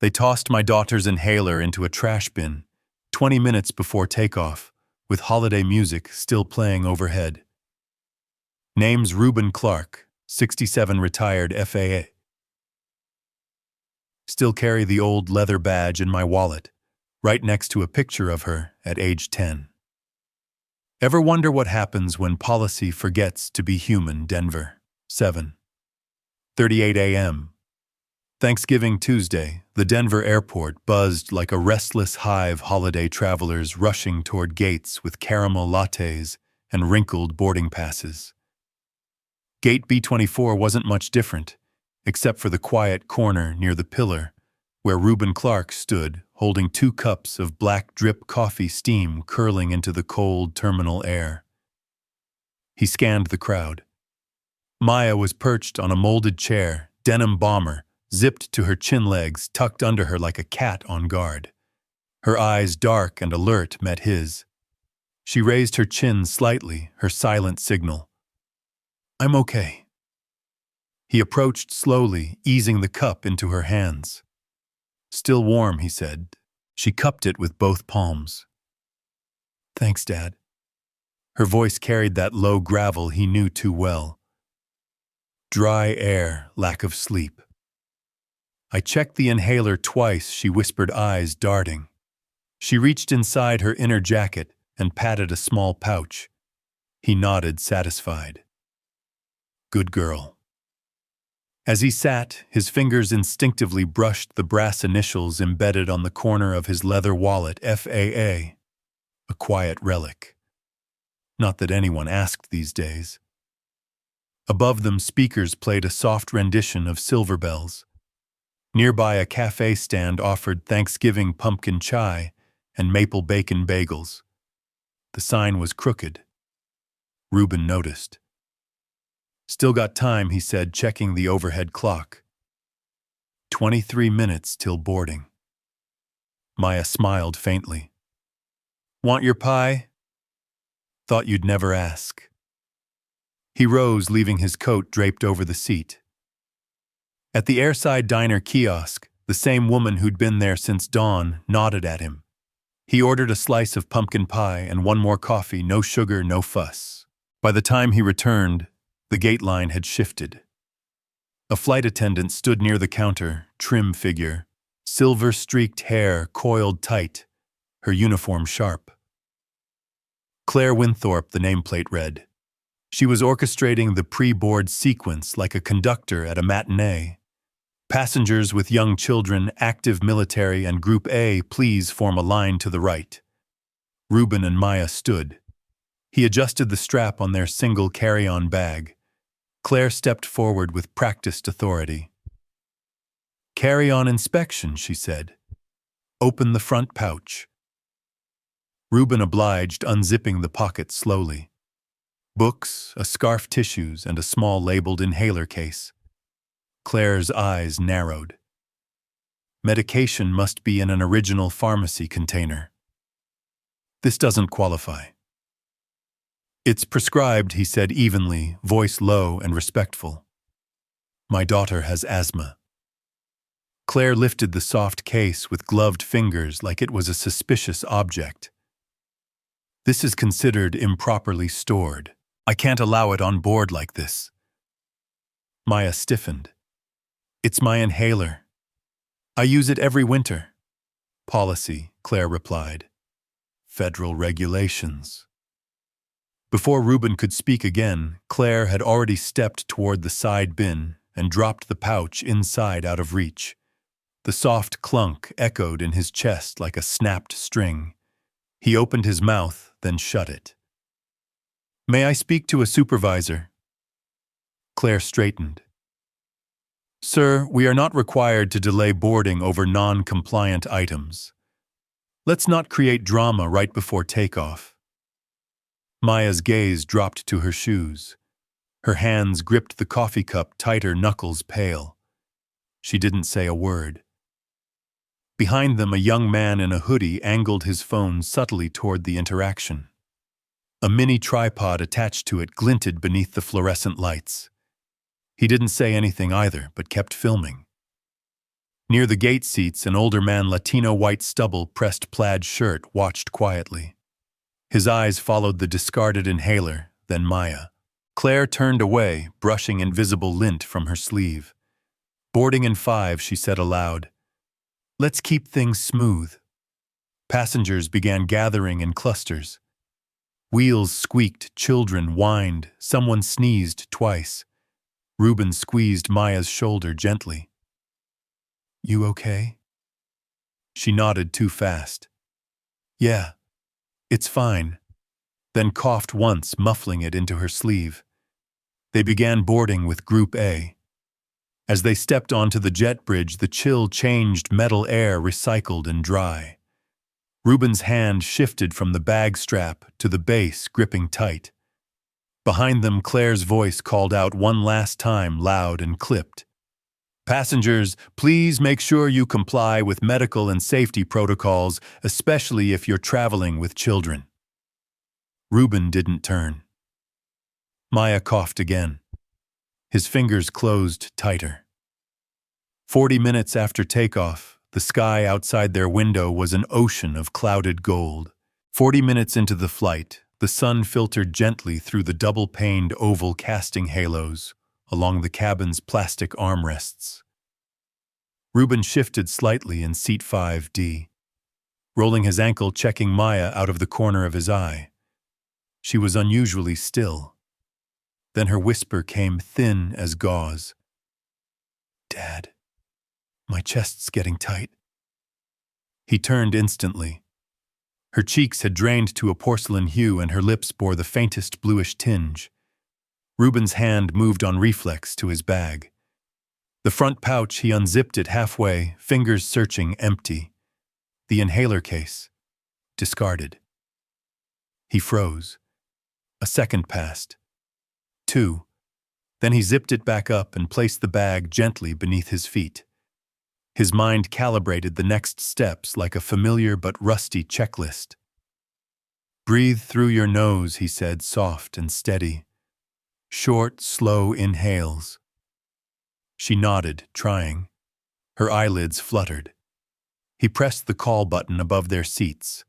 They tossed my daughter's inhaler into a trash bin 20 minutes before takeoff, with holiday music still playing overhead. Name's Reuben Clark, 67, retired FAA. Still carry the old leather badge in my wallet, right next to a picture of her at age 10. Ever wonder what happens when policy forgets to be human? Denver, 7:38 a.m. Thanksgiving Tuesday, the Denver airport buzzed like a restless hive, holiday travelers rushing toward gates with caramel lattes and wrinkled boarding passes. Gate B24 wasn't much different, except for the quiet corner near the pillar, where Reuben Clark stood, holding 2 cups of black drip coffee, steam curling into the cold terminal air. He scanned the crowd. Maya was perched on a molded chair, denim bomber, zipped to her chin legs, tucked under her like a cat on guard. Her eyes, dark and alert, met his. She raised her chin slightly, her silent signal. "I'm okay." He approached slowly, easing the cup into her hands. "Still warm," he said. She cupped it with both palms. "Thanks, Dad." Her voice carried that low gravel he knew too well. Dry air, lack of sleep. "I checked the inhaler twice," she whispered, eyes darting. She reached inside her inner jacket and patted a small pouch. He nodded, satisfied. "Good girl." As he sat, his fingers instinctively brushed the brass initials embedded on the corner of his leather wallet, FAA, a quiet relic. Not that anyone asked these days. Above them, speakers played a soft rendition of Silver Bells. Nearby, a cafe stand offered Thanksgiving pumpkin chai and maple bacon bagels. The sign was crooked. Reuben noticed. "Still got time," he said, checking the overhead clock. 23 minutes till boarding. Maya smiled faintly. "Want your pie?" "Thought you'd never ask." He rose, leaving his coat draped over the seat. At the airside diner kiosk, the same woman who'd been there since dawn nodded at him. He ordered a slice of pumpkin pie and 1 more coffee, no sugar, no fuss. By the time he returned, the gate line had shifted. A flight attendant stood near the counter, trim figure, silver-streaked hair coiled tight, her uniform sharp. Claire Winthorpe, the nameplate read. She was orchestrating the pre-board sequence like a conductor at a matinee. "Passengers with young children, active military, and Group A, please form a line to the right." Reuben and Maya stood. He adjusted the strap on their single carry-on bag. Claire stepped forward with practiced authority. "Carry-on inspection," she said. "Open the front pouch." Reuben obliged, unzipping the pocket slowly. Books, a scarf, tissues, and a small labeled inhaler case. Claire's eyes narrowed. "Medication must be in an original pharmacy container. This doesn't qualify." "It's prescribed," he said evenly, voice low and respectful. "My daughter has asthma." Claire lifted the soft case with gloved fingers like it was a suspicious object. "This is considered improperly stored. I can't allow it on board like this." Maya stiffened. "It's my inhaler. I use it every winter." "Policy," Claire replied. "Federal regulations." Before Reuben could speak again, Claire had already stepped toward the side bin and dropped the pouch inside out of reach. The soft clunk echoed in his chest like a snapped string. He opened his mouth, then shut it. "May I speak to a supervisor?" Claire straightened. "Sir, we are not required to delay boarding over non-compliant items. Let's not create drama right before takeoff." Maya's gaze dropped to her shoes. Her hands gripped the coffee cup tighter, knuckles pale. She didn't say a word. Behind them, a young man in a hoodie angled his phone subtly toward the interaction. A mini tripod attached to it glinted beneath the fluorescent lights. He didn't say anything either, but kept filming. Near the gate seats, an older man, Latino white stubble, pressed plaid shirt, watched quietly. His eyes followed the discarded inhaler, then Maya. Claire turned away, brushing invisible lint from her sleeve. "Boarding in 5, she said aloud. "Let's keep things smooth." Passengers began gathering in clusters. Wheels squeaked, children whined, someone sneezed twice. Reuben squeezed Maya's shoulder gently. "You okay?" She nodded too fast. "Yeah, it's fine," then coughed once, muffling it into her sleeve. They began boarding with Group A. As they stepped onto the jet bridge, the chill changed metal air, recycled and dry. Reuben's hand shifted from the bag strap to the base, gripping tight. Behind them, Claire's voice called out one last time, loud and clipped. "Passengers, please make sure you comply with medical and safety protocols, especially if you're traveling with children." Reuben didn't turn. Maya coughed again. His fingers closed tighter. 40 minutes after takeoff, the sky outside their window was an ocean of clouded gold. 40 minutes into the flight, the sun filtered gently through the double-paned oval casting halos along the cabin's plastic armrests. Reuben shifted slightly in seat 5D, rolling his ankle, checking Maya out of the corner of his eye. She was unusually still. Then her whisper came thin as gauze. "Dad, my chest's getting tight." He turned instantly. Her cheeks had drained to a porcelain hue and her lips bore the faintest bluish tinge. Reuben's hand moved on reflex to his bag. The front pouch, he unzipped it halfway, fingers searching, empty. The inhaler case, discarded. He froze. A second passed. 2. Then he zipped it back up and placed the bag gently beneath his feet. His mind calibrated the next steps like a familiar but rusty checklist. "Breathe through your nose," he said, soft and steady. "Short, slow inhales." She nodded, trying. Her eyelids fluttered. He pressed the call button above their seats.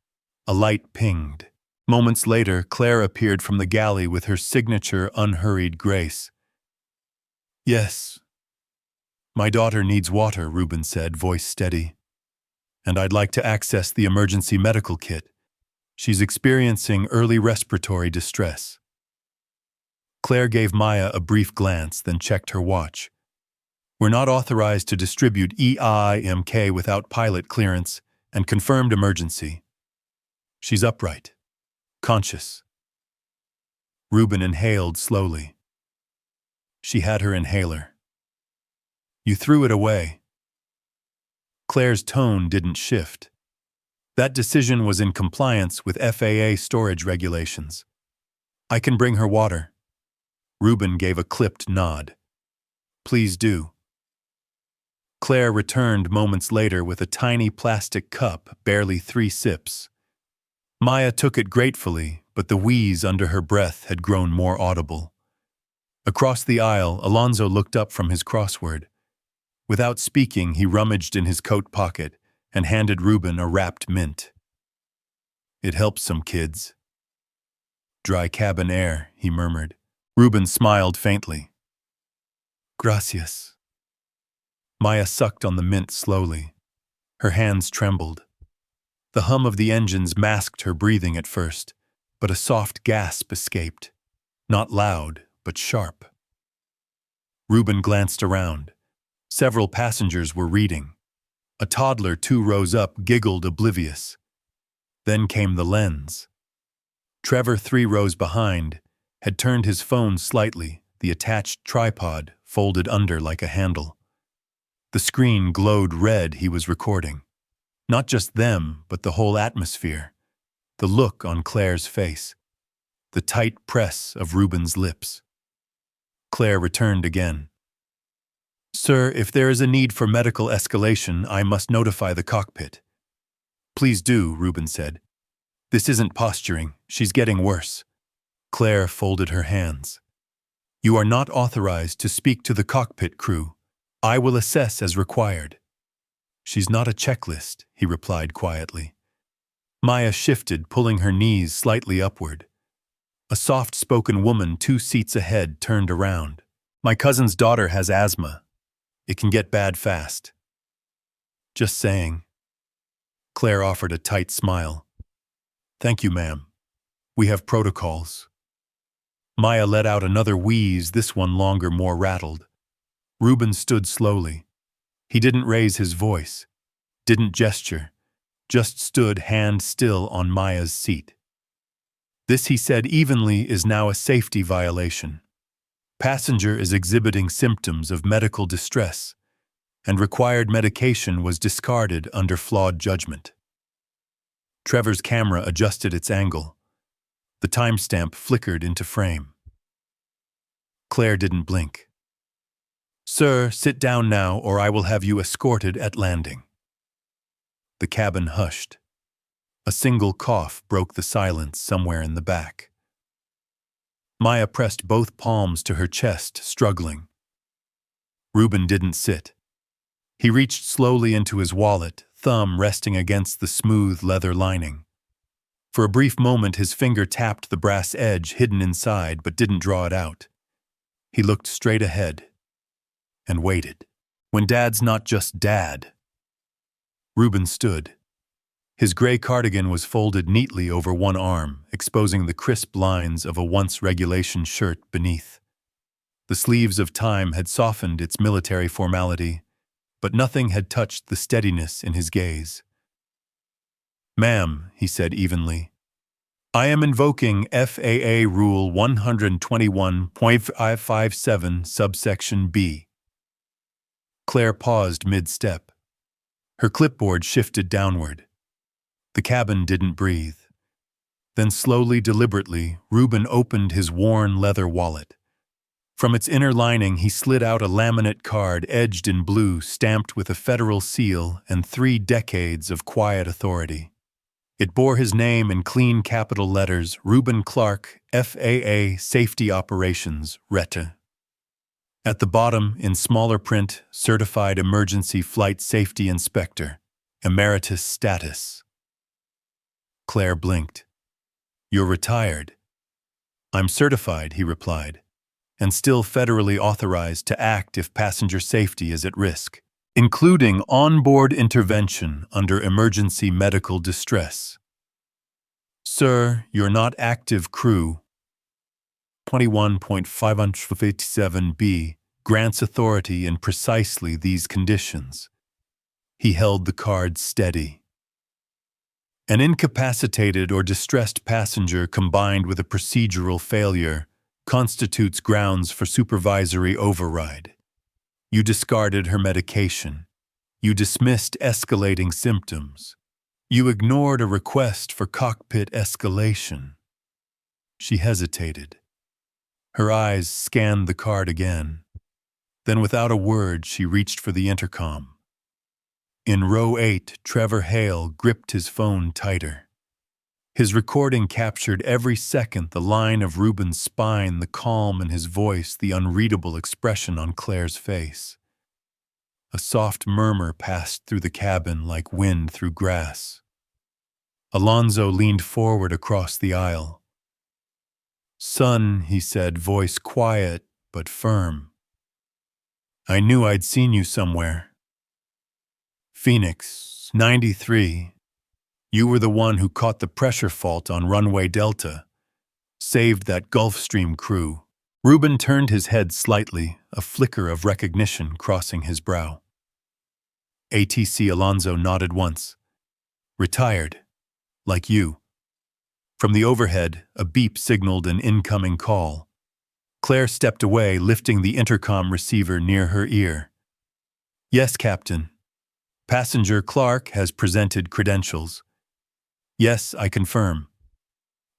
A light pinged. Moments later, Claire appeared from the galley with her signature unhurried grace. "Yes. My daughter needs water," Reuben said, voice steady. "And I'd like to access the emergency medical kit. She's experiencing early respiratory distress." Claire gave Maya a brief glance, then checked her watch. "We're not authorized to distribute EIMK without pilot clearance and confirmed emergency." She's upright. Conscious. Reuben inhaled slowly. She had her inhaler. "You threw it away." Claire's tone didn't shift. That decision was in compliance with FAA storage regulations. "I can bring her water." Reuben gave a clipped nod. "Please do." Claire returned moments later with a tiny plastic cup, barely 3 sips. Maya took it gratefully, but the wheeze under her breath had grown more audible. Across the aisle, Alonzo looked up from his crossword. Without speaking, he rummaged in his coat pocket and handed Reuben a wrapped mint. "It helps some kids." "Dry cabin air," he murmured. Reuben smiled faintly. "Gracias." Maya sucked on the mint slowly. Her hands trembled. The hum of the engines masked her breathing at first, but a soft gasp escaped. Not loud, but sharp. Reuben glanced around. Several passengers were reading. A toddler 2 rows up giggled oblivious. Then came the lens. Trevor 3 rows behind had turned his phone slightly, the attached tripod folded under like a handle. The screen glowed red. He was recording. Not just them, but the whole atmosphere. The look on Claire's face. The tight press of Reuben's lips. Claire returned again. "Sir, if there is a need for medical escalation, I must notify the cockpit." "Please do," Reuben said. "This isn't posturing. She's getting worse." Claire folded her hands. "You are not authorized to speak to the cockpit crew. I will assess as required." She's not a checklist, he replied quietly. Maya shifted, pulling her knees slightly upward. A soft-spoken woman 2 seats ahead turned around. My cousin's daughter has asthma. It can get bad fast. Just saying. Claire offered a tight smile. Thank you, ma'am. We have protocols. Maya let out another wheeze, this one longer, more rattled. Reuben stood slowly. He didn't raise his voice, didn't gesture, just stood hand still on Maya's seat. This, he said evenly, is now a safety violation. Passenger is exhibiting symptoms of medical distress, and required medication was discarded under flawed judgment. Trevor's camera adjusted its angle. The timestamp flickered into frame. Claire didn't blink. Sir, sit down now, or I will have you escorted at landing. The cabin hushed. A single cough broke the silence somewhere in the back. Maya pressed both palms to her chest, struggling. Reuben didn't sit. He reached slowly into his wallet, thumb resting against the smooth leather lining. For a brief moment his finger tapped the brass edge hidden inside but didn't draw it out. He looked straight ahead and waited. When Dad's not just Dad. Reuben stood. His gray cardigan was folded neatly over one arm, exposing the crisp lines of a once-regulation shirt beneath. The sleeves of time had softened its military formality, but nothing had touched the steadiness in his gaze. Ma'am, he said evenly, I am invoking FAA Rule 121.557, subsection B. Claire paused mid-step. Her clipboard shifted downward. The cabin didn't breathe. Then slowly, deliberately, Reuben opened his worn leather wallet. From its inner lining he slid out a laminate card edged in blue, stamped with a federal seal and 3 decades of quiet authority. It bore his name in clean capital letters, Reuben Clark, FAA Safety Operations, RETA. At the bottom, in smaller print, Certified Emergency Flight Safety Inspector, Emeritus Status. Claire blinked. You're retired. I'm certified, he replied, and still federally authorized to act if passenger safety is at risk, including onboard intervention under emergency medical distress. Sir, you're not active crew. 21.557b grants authority in precisely these conditions. He held the card steady. An incapacitated or distressed passenger combined with a procedural failure constitutes grounds for supervisory override. You discarded her medication. You dismissed escalating symptoms. You ignored a request for cockpit escalation. She hesitated. Her eyes scanned the card again. Then without a word, she reached for the intercom. In row 8, Trevor Hale gripped his phone tighter. His recording captured every second the line of Reuben's spine, the calm in his voice, the unreadable expression on Claire's face. A soft murmur passed through the cabin like wind through grass. Alonzo leaned forward across the aisle. Son, he said, voice quiet but firm. I knew I'd seen you somewhere. Phoenix, 93. You were the one who caught the pressure fault on runway Delta. Saved that Gulfstream crew. Reuben turned his head slightly, a flicker of recognition crossing his brow. ATC Alonzo nodded once. Retired. Like you. From the overhead, a beep signaled an incoming call. Claire stepped away, lifting the intercom receiver near her ear. Yes, Captain. Passenger Clark has presented credentials. Yes, I confirm.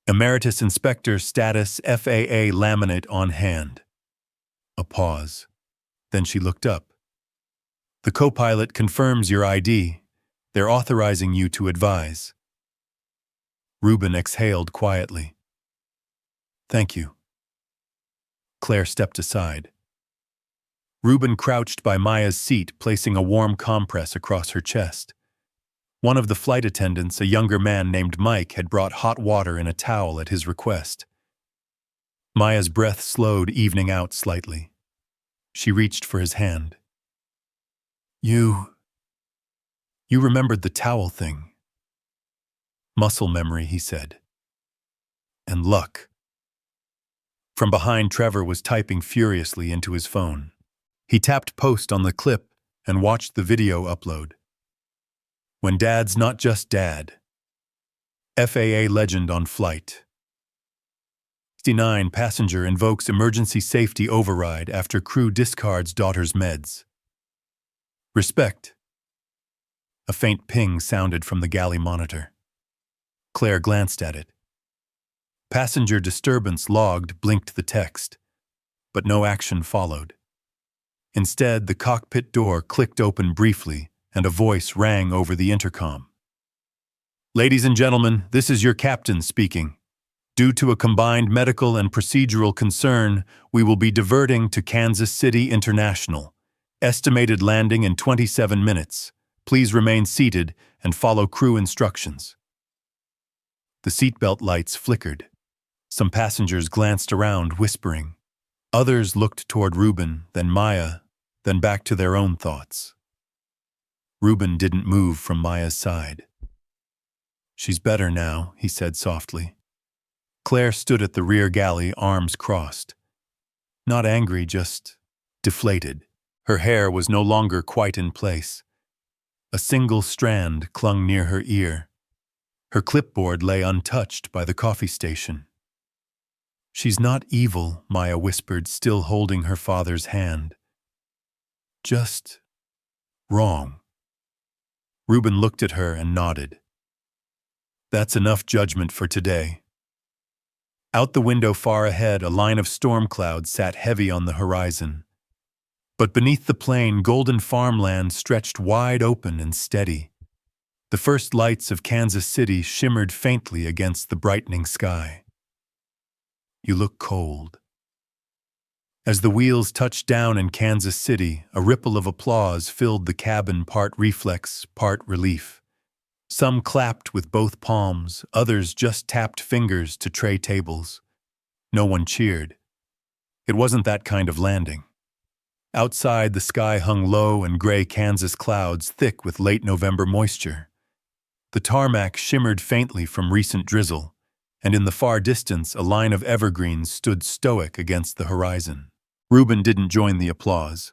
Emeritus Inspector Status FAA laminate on hand. A pause. Then she looked up. The co-pilot confirms your ID. They're authorizing you to advise. Reuben exhaled quietly. Thank you. Claire stepped aside. Reuben crouched by Maya's seat, placing a warm compress across her chest. One of the flight attendants, a younger man named Mike, had brought hot water in a towel at his request. Maya's breath slowed, evening out slightly. She reached for his hand. You remembered the towel thing. Muscle memory, he said. And luck. From behind, Trevor was typing furiously into his phone. He tapped post on the clip and watched the video upload. When Dad's not just Dad. FAA legend on flight. 69 passenger invokes emergency safety override after crew discards daughter's meds. Respect. A faint ping sounded from the galley monitor. Claire glanced at it. Passenger disturbance logged blinked the text, but no action followed. Instead, the cockpit door clicked open briefly and a voice rang over the intercom. Ladies and gentlemen, this is your captain speaking. Due to a combined medical and procedural concern, we will be diverting to Kansas City International. Estimated landing in 27 minutes. Please remain seated and follow crew instructions. The seatbelt lights flickered. Some passengers glanced around, whispering. Others looked toward Reuben, then Maya, then back to their own thoughts. Reuben didn't move from Maya's side. She's better now, he said softly. Claire stood at the rear galley, arms crossed. Not angry, just deflated. Her hair was no longer quite in place. A single strand clung near her ear. Her clipboard lay untouched by the coffee station. She's not evil, Maya whispered, still holding her father's hand. Just wrong. Reuben looked at her and nodded. That's enough judgment for today. Out the window far ahead, a line of storm clouds sat heavy on the horizon. But beneath the plain, golden farmland stretched wide open and steady. The first lights of Kansas City shimmered faintly against the brightening sky. You look cold. As the wheels touched down in Kansas City, a ripple of applause filled the cabin, part reflex, part relief. Some clapped with both palms, others just tapped fingers to tray tables. No one cheered. It wasn't that kind of landing. Outside, the sky hung low and gray Kansas clouds thick with late November moisture. The tarmac shimmered faintly from recent drizzle, and in the far distance a line of evergreens stood stoic against the horizon. Reuben didn't join the applause.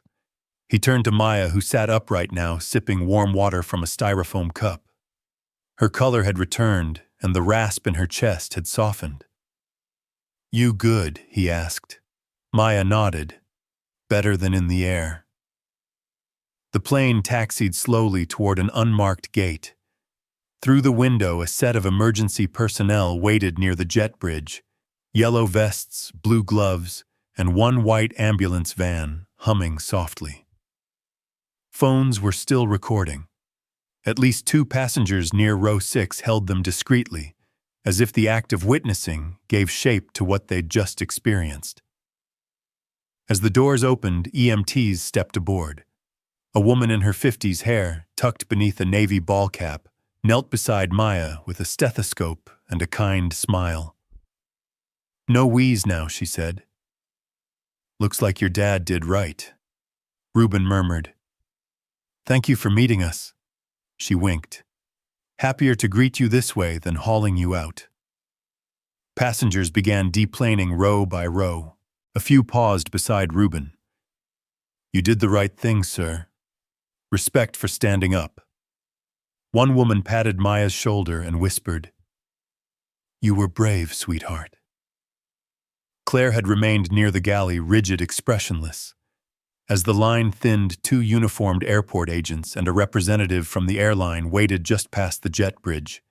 He turned to Maya, who sat upright now, sipping warm water from a styrofoam cup. Her color had returned, and the rasp in her chest had softened. You good? He asked. Maya nodded. Better than in the air. The plane taxied slowly toward an unmarked gate. Through the window, a set of emergency personnel waited near the jet bridge, yellow vests, blue gloves, and one white ambulance van, humming softly. Phones were still recording. At least 2 passengers near row 6 held them discreetly, as if the act of witnessing gave shape to what they'd just experienced. As the doors opened, EMTs stepped aboard. A woman in her 50s, hair tucked beneath a navy ball cap, knelt beside Maya with a stethoscope and a kind smile. No wheeze now, she said. Looks like your dad did right. Reuben murmured. Thank you for meeting us. She winked. Happier to greet you this way than hauling you out. Passengers began deplaning row by row. A few paused beside Reuben. You did the right thing, sir. Respect for standing up. One woman patted Maya's shoulder and whispered, You were brave, sweetheart. Claire had remained near the galley, rigid, expressionless. As the line thinned, 2 uniformed airport agents and a representative from the airline waited just past the jet bridge.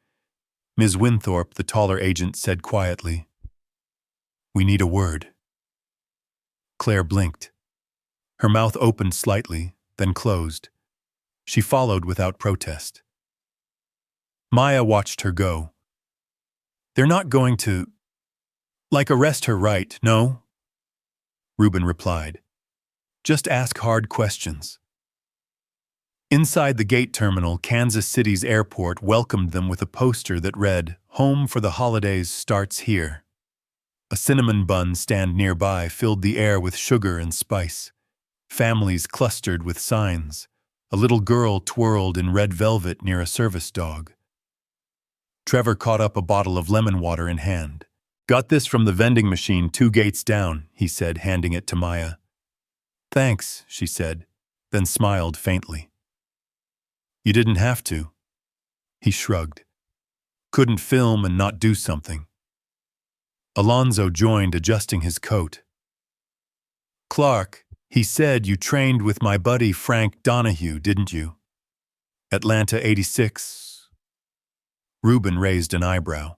Ms. Winthorpe, the taller agent, said quietly, We need a word. Claire blinked. Her mouth opened slightly, then closed. She followed without protest. Maya watched her go. They're not going to, arrest her, right? No? Reuben replied. Just ask hard questions. Inside the gate terminal, Kansas City's airport welcomed them with a poster that read, "Home for the holidays starts here." A cinnamon bun stand nearby filled the air with sugar and spice. Families clustered with signs. A little girl twirled in red velvet near a service dog. Trevor caught up a bottle of lemon water in hand. "Got this from the vending machine 2 gates down," he said, handing it to Maya. "Thanks," she said, then smiled faintly. "You didn't have to." He shrugged. Couldn't film and not do something. Alonzo joined, adjusting his coat. "Clark, he said you trained with my buddy Frank Donahue, didn't you? Atlanta 86. Reuben raised an eyebrow.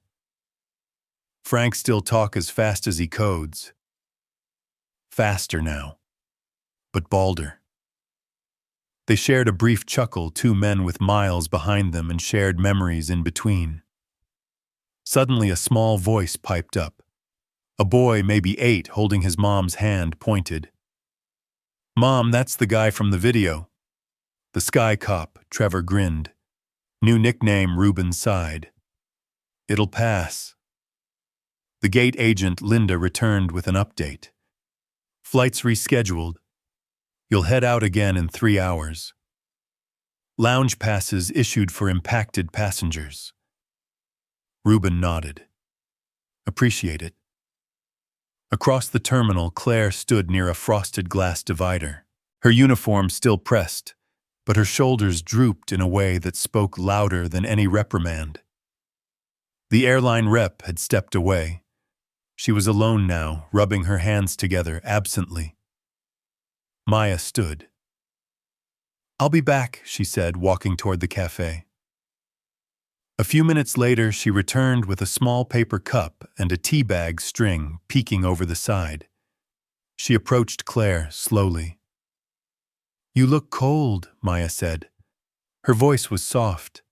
"Frank still talk as fast as he codes. Faster now, but balder." They shared a brief chuckle, 2 men with miles behind them and shared memories in between. Suddenly a small voice piped up. A boy, maybe 8, holding his mom's hand, pointed. "Mom, that's the guy from the video." "The Sky Cop," Trevor grinned. "New nickname," Reuben sighed. "It'll pass." The gate agent, Linda, returned with an update. "Flight's rescheduled. You'll head out again in 3 hours. Lounge passes issued for impacted passengers." Reuben nodded. "Appreciate it." Across the terminal, Claire stood near a frosted glass divider. Her uniform still pressed, but her shoulders drooped in a way that spoke louder than any reprimand. The airline rep had stepped away. She was alone now, rubbing her hands together absently. Maya stood. "I'll be back," she said, walking toward the cafe. A few minutes later, she returned with a small paper cup and a tea bag string peeking over the side. She approached Claire slowly. "You look cold," Maya said. Her voice was soft.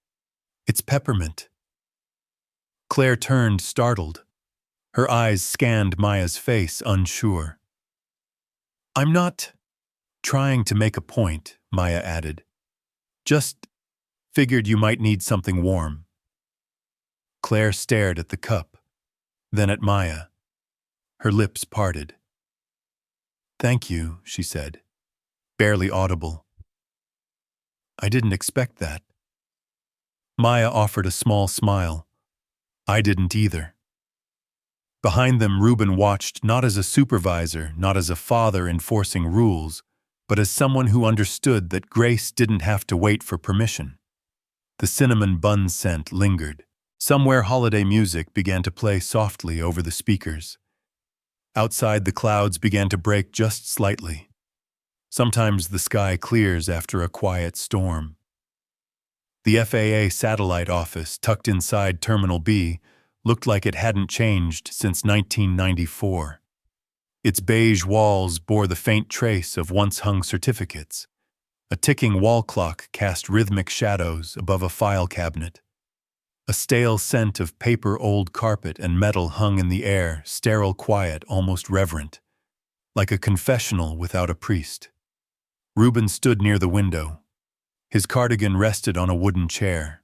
"It's peppermint." Claire turned, startled. Her eyes scanned Maya's face, unsure. "I'm not trying to make a point," Maya added. "Just figured you might need something warm." Claire stared at the cup, then at Maya. Her lips parted. "Thank you," she said, barely audible. "I didn't expect that." Maya offered a small smile. "I didn't either." Behind them, Reuben watched, not as a supervisor, not as a father enforcing rules, but as someone who understood that Grace didn't have to wait for permission. The cinnamon bun scent lingered. Somewhere holiday music began to play softly over the speakers. Outside, the clouds began to break just slightly. Sometimes the sky clears after a quiet storm. The FAA satellite office, tucked inside Terminal B, looked like it hadn't changed since 1994. Its beige walls bore the faint trace of once-hung certificates. A ticking wall clock cast rhythmic shadows above a file cabinet. A stale scent of paper, old carpet, and metal hung in the air, sterile, quiet, almost reverent, like a confessional without a priest. Reuben stood near the window. His cardigan rested on a wooden chair.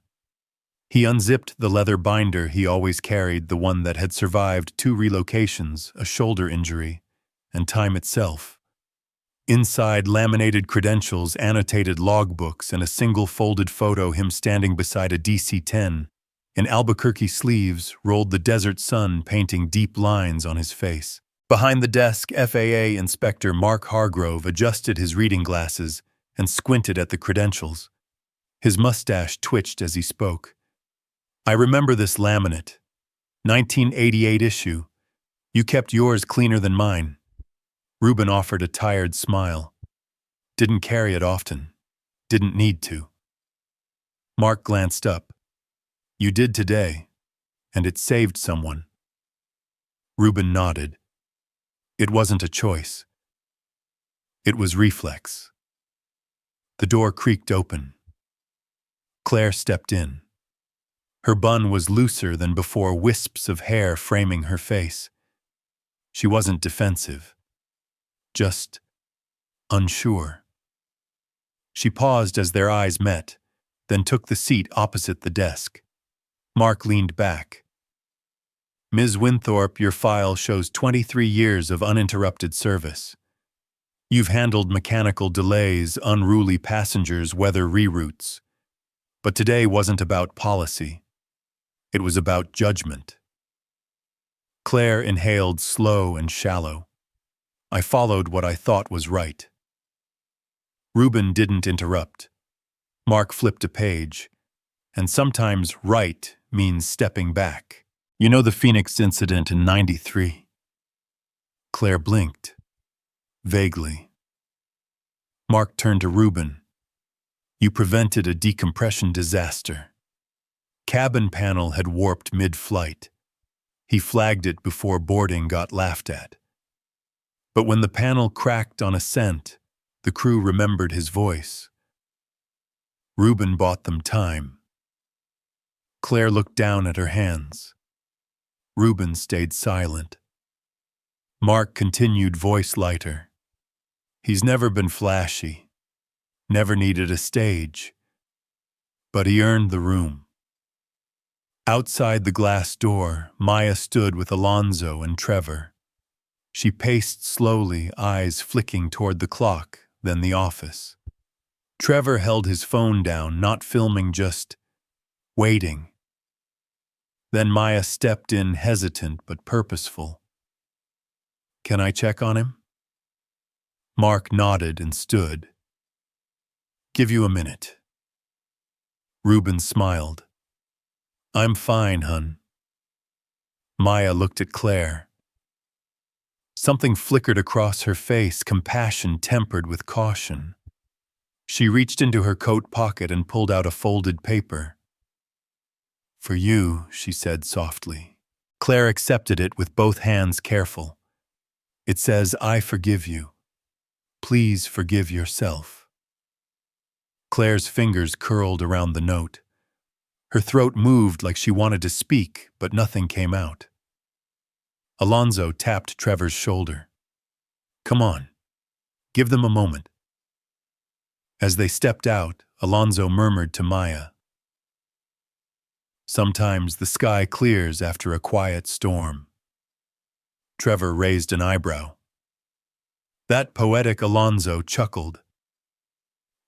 He unzipped the leather binder he always carried, the one that had survived 2 relocations, a shoulder injury, and time itself. Inside, laminated credentials, annotated logbooks, and a single folded photo, him standing beside a DC-10. In Albuquerque sleeves rolled the desert sun, painting deep lines on his face. Behind the desk, FAA Inspector Mark Hargrove adjusted his reading glasses and squinted at the credentials. His mustache twitched as he spoke. "I remember this laminate. 1988 issue. You kept yours cleaner than mine." Reuben offered a tired smile. "Didn't carry it often. Didn't need to." Mark glanced up. "You did today, and it saved someone." Reuben nodded. It wasn't a choice. It was reflex. The door creaked open. Claire stepped in. Her bun was looser than before, wisps of hair framing her face. She wasn't defensive, just unsure. She paused as their eyes met, then took the seat opposite the desk. Mark leaned back. Ms. Winthorpe, your file shows 23 years of uninterrupted service. You've handled mechanical delays, unruly passengers, weather reroutes. But today wasn't about policy. It was about judgment. Claire inhaled slow and shallow. I followed what I thought was right. Reuben didn't interrupt. Mark flipped a page. And sometimes right means stepping back. You know the Phoenix incident in '93? Claire blinked. Vaguely. Mark turned to Reuben. You prevented a decompression disaster. Cabin panel had warped mid-flight. He flagged it before boarding got laughed at. But when the panel cracked on ascent, the crew remembered his voice. Reuben bought them time. Claire looked down at her hands. Reuben stayed silent. Mark continued, voice lighter. He's never been flashy, never needed a stage, but he earned the room. Outside the glass door, Maya stood with Alonzo and Trevor. She paced slowly, eyes flicking toward the clock, then the office. Trevor held his phone down, not filming, just waiting. Then Maya stepped in, hesitant but purposeful. Can I check on him? Mark nodded and stood. Give you a minute. Reuben smiled. I'm fine, hun. Maya looked at Claire. Something flickered across her face, compassion tempered with caution. She reached into her coat pocket and pulled out a folded paper. For you, she said softly. Claire accepted it with both hands careful. It says, I forgive you. Please forgive yourself. Claire's fingers curled around the note. Her throat moved like she wanted to speak, but nothing came out. Alonzo tapped Trevor's shoulder. Come on. Give them a moment. As they stepped out, Alonzo murmured to Maya. Sometimes the sky clears after a quiet storm. Trevor raised an eyebrow. That poetic Alonzo chuckled.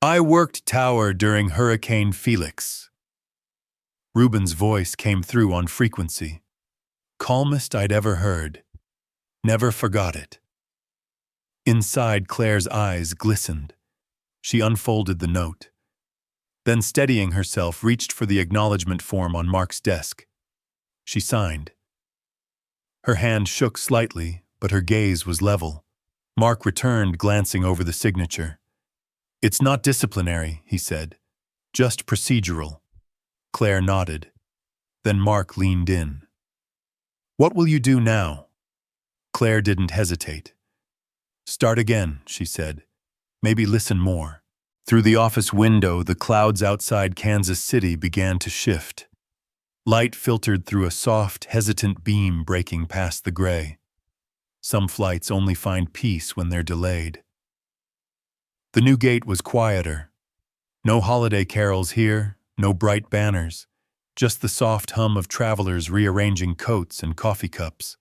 I worked tower during Hurricane Felix. Reuben's voice came through on frequency. Calmest I'd ever heard. Never forgot it. Inside, Claire's eyes glistened. She unfolded the note. Then, steadying herself, reached for the acknowledgement form on Mark's desk. She signed. Her hand shook slightly, but her gaze was level. Mark returned, glancing over the signature. It's not disciplinary, he said. Just procedural. Claire nodded. Then Mark leaned in. What will you do now? Claire didn't hesitate. Start again, she said. Maybe listen more. Through the office window, the clouds outside Kansas City began to shift. Light filtered through a soft, hesitant beam breaking past the gray. Some flights only find peace when they're delayed. The new gate was quieter. No holiday carols here, no bright banners, just the soft hum of travelers rearranging coats and coffee cups.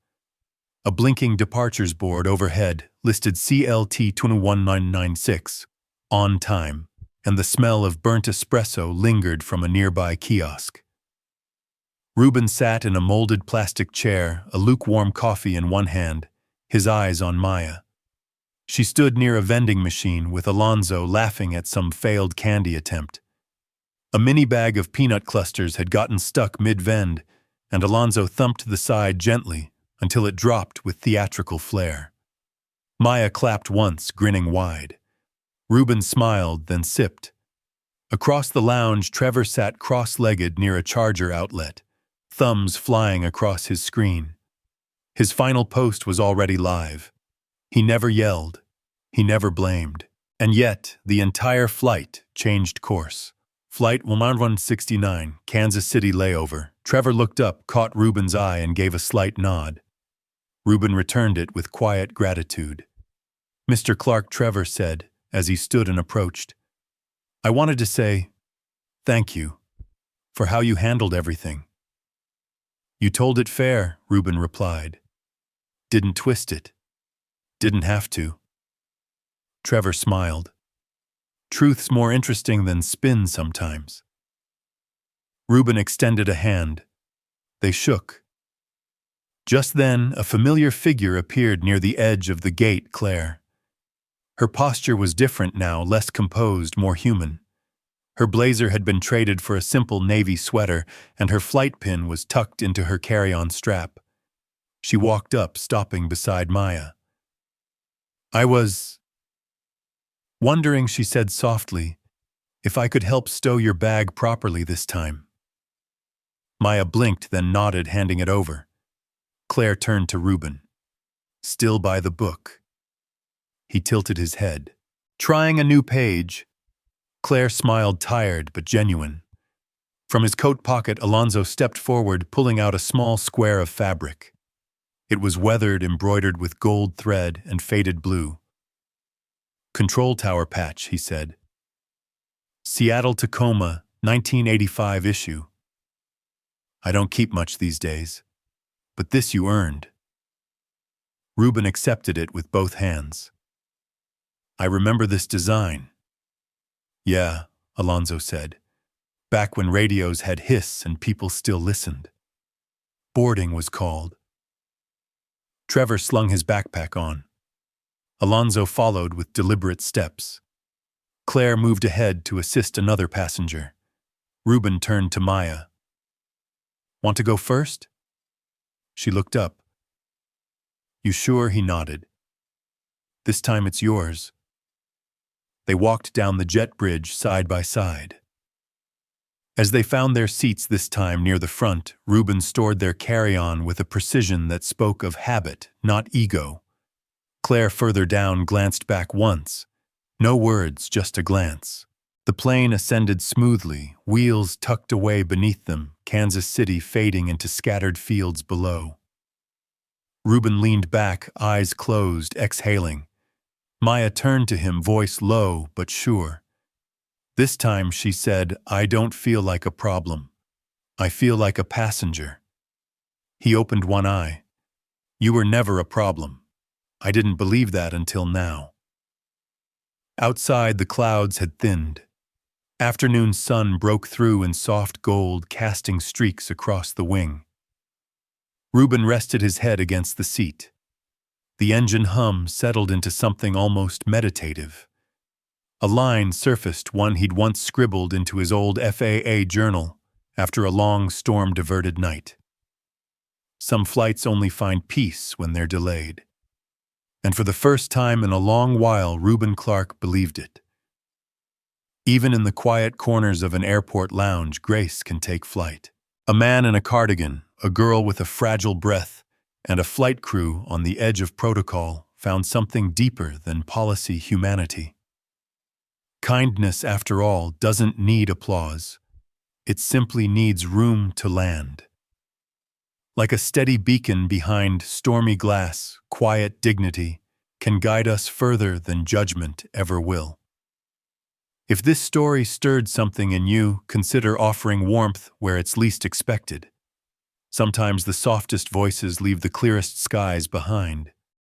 A blinking departures board overhead listed CLT 21996, on time, and the smell of burnt espresso lingered from a nearby kiosk. Reuben sat in a molded plastic chair, a lukewarm coffee in one hand, his eyes on Maya. She stood near a vending machine with Alonzo laughing at some failed candy attempt. A mini bag of peanut clusters had gotten stuck mid-vend, and Alonzo thumped the side gently until it dropped with theatrical flair. Maya clapped once, grinning wide. Reuben smiled, then sipped. Across the lounge, Trevor sat cross-legged near a charger outlet, thumbs flying across his screen. His final post was already live. He never yelled. He never blamed. And yet, the entire flight changed course. Flight 1169, Kansas City layover. Trevor looked up, caught Reuben's eye, and gave a slight nod. Reuben returned it with quiet gratitude. Mr. Clark, Trevor said, as he stood and approached. I wanted to say, thank you, for how you handled everything. You told it fair, Reuben replied. Didn't twist it. Didn't have to. Trevor smiled. Truth's more interesting than spin sometimes. Reuben extended a hand. They shook. Just then, a familiar figure appeared near the edge of the gate, Claire. Her posture was different now, less composed, more human. Her blazer had been traded for a simple navy sweater, and her flight pin was tucked into her carry-on strap. She walked up, stopping beside Maya. I was wondering, she said softly, if I could help stow your bag properly this time. Maya blinked, then nodded, handing it over. Claire turned to Reuben. Still by the book. He tilted his head. Trying a new page. Claire smiled, tired but genuine. From his coat pocket, Alonzo stepped forward, pulling out a small square of fabric. It was weathered, embroidered with gold thread and faded blue. Control tower patch, he said. Seattle-Tacoma, 1985 issue. I don't keep much these days, but this you earned. Reuben accepted it with both hands. I remember this design. Yeah, Alonzo said, back when radios had hiss and people still listened. Boarding was called. Trevor slung his backpack on. Alonzo followed with deliberate steps. Claire moved ahead to assist another passenger. Reuben turned to Maya. Want to go first? She looked up. You sure? He nodded. This time it's yours. They walked down the jet bridge side by side. As they found their seats this time near the front, Reuben stored their carry-on with a precision that spoke of habit, not ego. Claire, further down, glanced back once. No words, just a glance. The plane ascended smoothly, wheels tucked away beneath them, Kansas City fading into scattered fields below. Reuben leaned back, eyes closed, exhaling. Maya turned to him, voice low but sure. This time she said, I don't feel like a problem. I feel like a passenger. He opened one eye. You were never a problem. I didn't believe that until now. Outside, the clouds had thinned. Afternoon sun broke through in soft gold, casting streaks across the wing. Reuben rested his head against the seat. The engine hum settled into something almost meditative. A line surfaced, one he'd once scribbled into his old FAA journal after a long storm-diverted night. Some flights only find peace when they're delayed. And for the first time in a long while, Reuben Clark believed it. Even in the quiet corners of an airport lounge, grace can take flight. A man in a cardigan, a girl with a fragile breath, and a flight crew on the edge of protocol found something deeper than policy humanity. Kindness, after all, doesn't need applause. It simply needs room to land. Like a steady beacon behind stormy glass, quiet dignity can guide us further than judgment ever will. If this story stirred something in you, consider offering warmth where it's least expected. Sometimes the softest voices leave the clearest skies behind.